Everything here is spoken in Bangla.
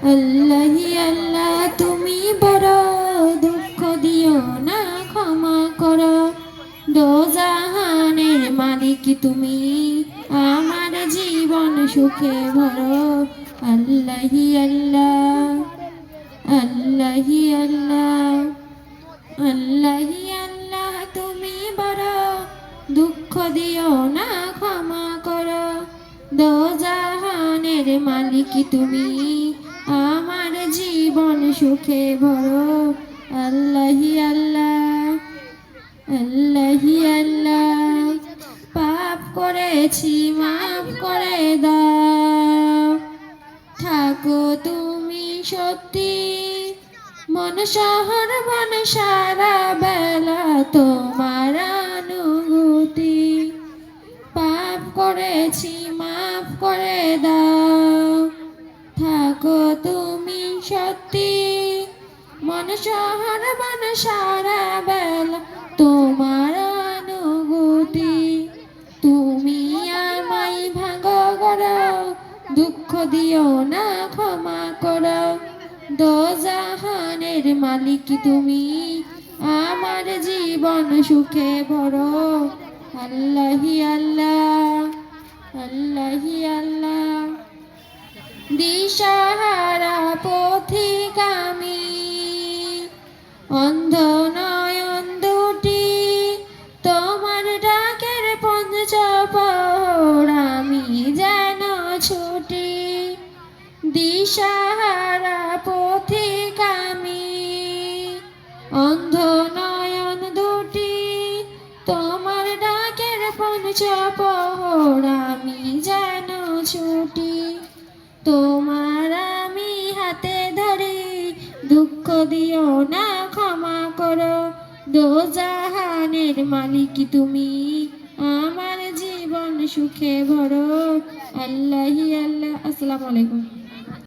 আল্লাহি আল্লাহ তুমি বড়, দুঃখ দিও না ক্ষমা করো। দোজাহানের মালিক তুমি, আমার জীবন সুখে ভরো। আল্লাহি আল্লাহ, আল্লাহি আল্লাহ, আল্লাহি আল্লাহ তুমি বড়, দুঃখ দিও না ক্ষমা করো। দোজাহানের মালিক তুমি, আমার জীবন সুখে ভরো। আল্লাহি আল্লাহ, আল্লাহি আল্লাহ, পাপ করেছি মাফ করে দাও। থাকো তুমি সত্যি, মন শহর মন সারা বেলা তোমার অনুভূতি। পাপ করেছি মাফ করে দাও। থাকো তুমি সত্যি, মন শহর মন সারা বেলা তোমার অনুভূতি। তুমি আমায় ভাঙো করো, দুঃখ দিও না ক্ষমা করো। দোজাহানের মালিক তুমি, আমার জীবন সুখে ভরো। আল্লাহি আল্লাহ, আল্লাহি আল্লাহ, দিশাহারা পথিক আমি, অন্ধ নয়ন দুটি, তোমার ডাকের পঞ্চপহর আমি যেন ছুটি। দিশাহারা পথিক আমি, অন্ধ নয়ন দুটি, তোমার ডাকের পঞ্চপহর আমি যেন ছুটি। তোমার আমি হাতে ধরি, দুঃখ দিও না ক্ষমা করো। দোজাহানের মালিক তুমি, আমার জীবন সুখে ভরো। আল্লাহি আল্লাহ। আসসালামু আলাইকুম।